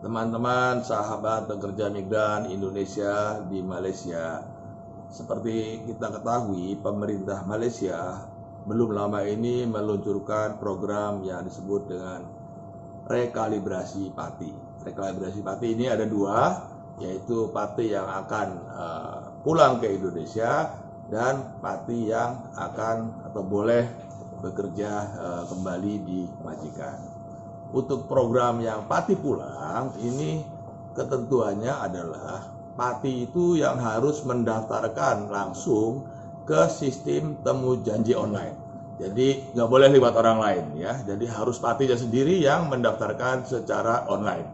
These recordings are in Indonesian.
Teman-teman, sahabat pekerja migran Indonesia di Malaysia, seperti kita ketahui, pemerintah Malaysia belum lama ini meluncurkan program yang disebut dengan rekalibrasi pati. Rekalibrasi pati ini ada dua, yaitu pati yang akan pulang ke Indonesia dan pati yang akan atau boleh bekerja kembali di majikan. Untuk program yang pati pulang ini ketentuannya adalah pati itu yang harus mendaftarkan langsung ke sistem temu janji online. Jadi nggak boleh lewat orang lain ya. Jadi harus patinya sendiri yang mendaftarkan secara online.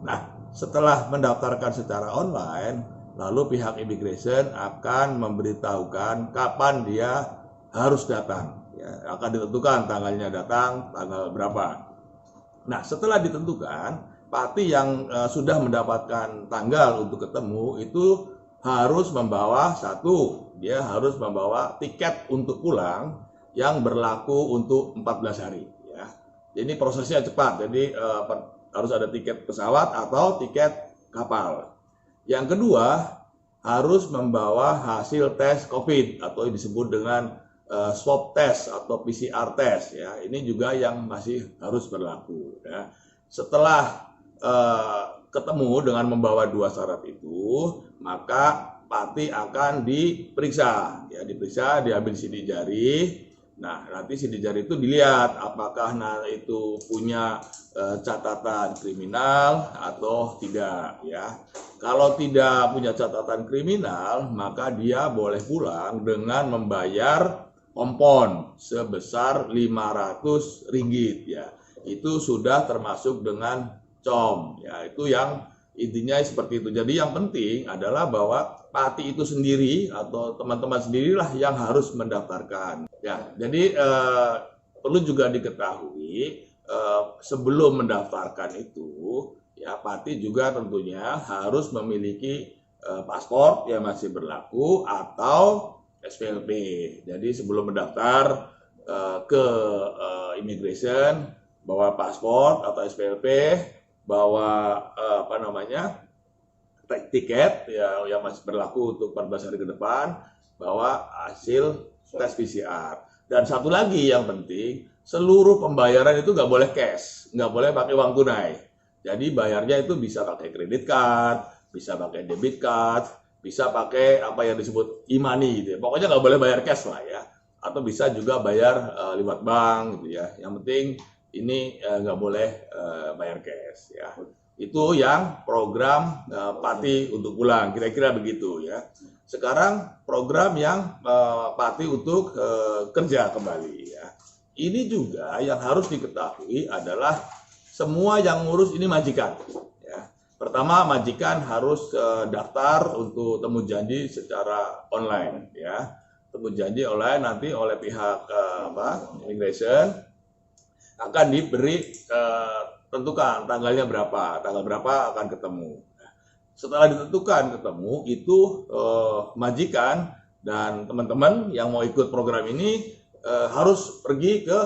Nah, setelah mendaftarkan secara online, lalu pihak immigration akan memberitahukan kapan dia harus datang. Ya, akan ditentukan tanggalnya datang, tanggal berapa. Nah, setelah ditentukan, pati yang sudah mendapatkan tanggal untuk ketemu itu harus membawa dia harus membawa tiket untuk pulang yang berlaku untuk 14 hari. Ya. Jadi prosesnya cepat, jadi harus ada tiket pesawat atau tiket kapal. Yang kedua, harus membawa hasil tes COVID atau disebut dengan swab test atau PCR test ya. Ini juga yang masih harus berlaku ya. Setelah ketemu dengan membawa dua syarat itu, maka pati akan diperiksa ya, diambil sidik jari. Nah, nanti sidik jari itu dilihat apakah itu punya catatan kriminal atau tidak ya. Kalau tidak punya catatan kriminal, maka dia boleh pulang dengan membayar kompon sebesar 500 ringgit ya. Itu sudah termasuk dengan com ya. Itu yang intinya seperti itu. Jadi yang penting adalah bahwa pati itu sendiri atau teman-teman sendirilah yang harus mendaftarkan ya. Jadi perlu juga diketahui sebelum mendaftarkan itu ya, pati juga tentunya harus memiliki paspor yang masih berlaku atau SPLP. Jadi sebelum mendaftar ke immigration, bawa paspor atau SPLP, bawa tiket ya, yang masih berlaku untuk 14 hari ke depan, bawa hasil tes PCR. Dan satu lagi yang penting, seluruh pembayaran itu nggak boleh cash, nggak boleh pakai uang tunai. Jadi bayarnya itu bisa pakai kredit card, bisa pakai debit card, bisa pakai apa yang disebut e-money gitu ya. Pokoknya nggak boleh bayar cash lah ya. Atau bisa juga bayar lewat bank gitu ya. Yang penting ini nggak boleh bayar cash ya. Itu yang program pati untuk pulang, kira-kira begitu ya. Sekarang program yang pati untuk kerja kembali ya. Ini juga yang harus diketahui adalah semua yang ngurus ini majikan. Pertama, majikan harus daftar untuk temu janji secara online ya. Temu janji online nanti oleh pihak immigration akan diberi tentukan tanggal berapa akan ketemu. Setelah ditentukan ketemu itu majikan dan teman-teman yang mau ikut program ini harus pergi ke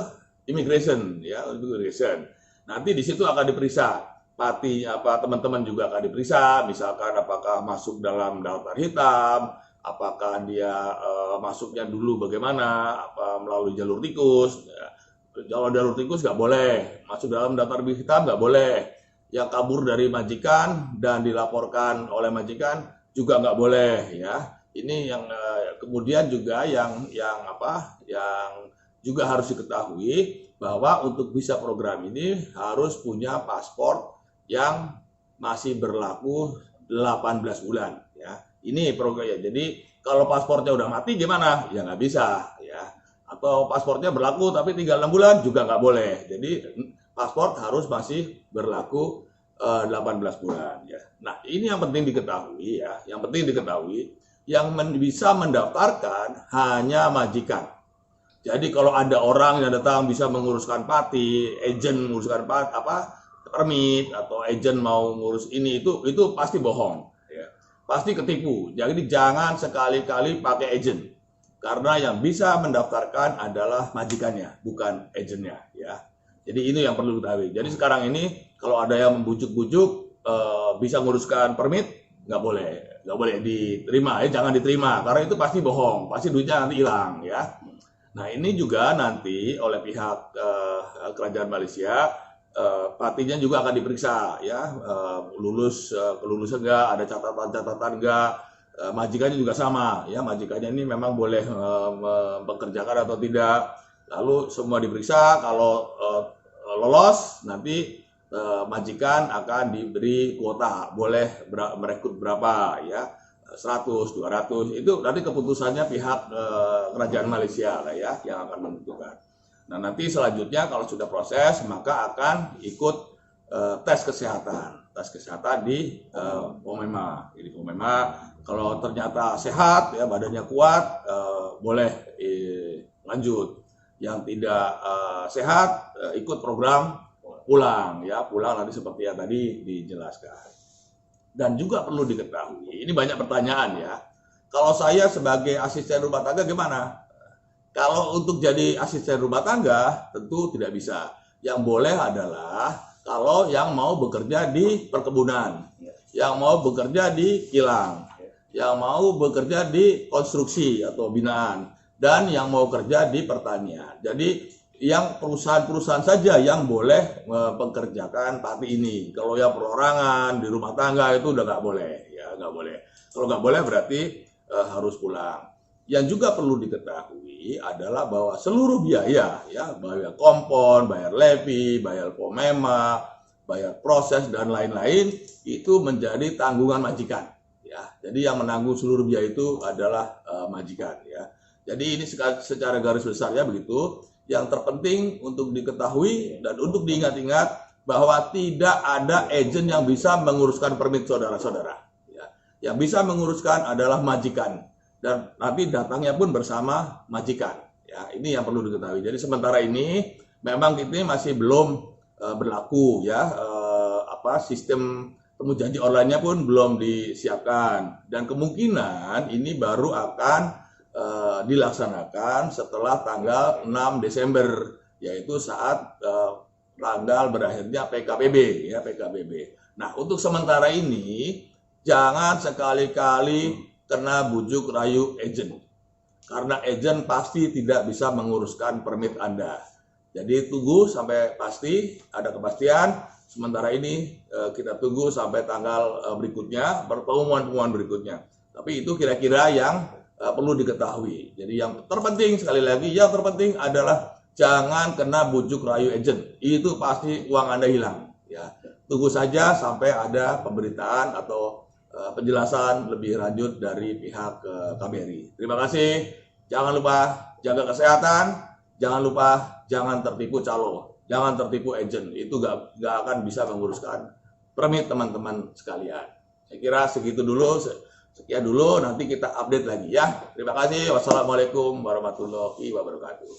immigration ya, immigration. Nanti di situ akan diperiksa pati teman-teman juga akan diperiksa, misalkan apakah masuk dalam daftar hitam, apakah dia masuknya dulu bagaimana, apa melalui jalur tikus. Kalau jalur tikus nggak boleh, masuk dalam daftar hitam nggak boleh. Yang kabur dari majikan dan dilaporkan oleh majikan juga nggak boleh ya. Ini yang kemudian juga yang juga harus diketahui bahwa untuk bisa program ini harus punya paspor yang masih berlaku 18 bulan ya. Ini program ya. Jadi kalau paspornya udah mati gimana? Ya nggak bisa ya. Atau paspornya berlaku tapi tinggal 6 bulan juga nggak boleh. Jadi paspor harus masih berlaku 18 bulan ya. Nah, ini yang penting diketahui ya. Yang penting diketahui yang bisa mendaftarkan hanya majikan. Jadi kalau ada orang yang datang bisa menguruskan pati, agent menguruskan permit atau agent mau ngurus ini itu pasti bohong ya. Pasti ketipu. Jadi jangan sekali-kali pakai agent. Karena yang bisa mendaftarkan adalah majikannya, bukan agentnya ya. Jadi ini yang perlu diketahui. Jadi sekarang ini kalau ada yang membujuk-bujuk bisa nguruskan permit, nggak boleh diterima, jangan diterima, karena itu pasti bohong, pasti duitnya nanti hilang ya. Nah ini juga nanti oleh pihak kerajaan Malaysia, partinya juga akan diperiksa ya, kelulusan enggak, ada catatan-catatan enggak, majikannya juga sama ya, majikannya ini memang boleh mempekerjakan atau tidak, lalu semua diperiksa, kalau lolos nanti majikan akan diberi kuota, boleh merekrut berapa ya, 100, 200, itu nanti keputusannya pihak kerajaan Malaysia lah ya yang akan menentukan. Nah nanti selanjutnya kalau sudah proses maka akan ikut tes kesehatan di Pomema. Jadi Pomema kalau ternyata sehat ya, badannya kuat, boleh lanjut. Yang tidak sehat ikut program pulang ya, pulang nanti seperti yang tadi dijelaskan. Dan juga perlu diketahui, ini banyak pertanyaan ya, kalau saya sebagai asisten rumah tangga gimana? Kalau untuk jadi asisten rumah tangga tentu tidak bisa. Yang boleh adalah kalau yang mau bekerja di perkebunan, yang mau bekerja di kilang, yang mau bekerja di konstruksi atau binaan, dan yang mau kerja di pertanian. Jadi yang perusahaan-perusahaan saja yang boleh mempekerjakan parti ini. Kalau yang perorangan di rumah tangga itu udah nggak boleh, ya nggak boleh. Kalau nggak boleh berarti harus pulang. Yang juga perlu diketahui adalah bahwa seluruh biaya, ya bayar kompon, bayar levy, bayar Pomema, bayar proses dan lain-lain itu menjadi tanggungan majikan. Ya, jadi yang menanggung seluruh biaya itu adalah majikan. Ya, jadi ini secara garis besar ya begitu. Yang terpenting untuk diketahui dan untuk diingat-ingat bahwa tidak ada agen yang bisa menguruskan permit saudara-saudara. Ya. Yang bisa menguruskan adalah majikan dan nanti datangnya pun bersama majikan. Ya, ini yang perlu diketahui. Jadi sementara ini memang ini masih belum berlaku ya, sistem temu janji online-nya pun belum disiapkan dan kemungkinan ini baru akan dilaksanakan setelah tanggal 6 Desember, yaitu saat tanggal berakhirnya PKPB ya, PKPB. Nah, untuk sementara ini jangan sekali-kali kena bujuk rayu agen. Karena agen pasti tidak bisa menguruskan permit Anda. Jadi tunggu sampai pasti ada kepastian. Sementara ini kita tunggu sampai tanggal berikutnya, pengumuman berikutnya. Tapi itu kira-kira yang perlu diketahui. Jadi yang terpenting sekali lagi, yang terpenting adalah jangan kena bujuk rayu agent. Itu pasti uang Anda hilang. Ya, tunggu saja sampai ada pemberitaan atau penjelasan lebih lanjut dari pihak KBRI. Terima kasih. Jangan lupa jaga kesehatan. Jangan lupa jangan tertipu calo, jangan tertipu agent. Itu gak akan bisa menguruskan permit teman-teman sekalian. Saya kira segitu dulu. Sekian dulu, nanti kita update lagi ya. Terima kasih. Wassalamualaikum warahmatullahi wabarakatuh.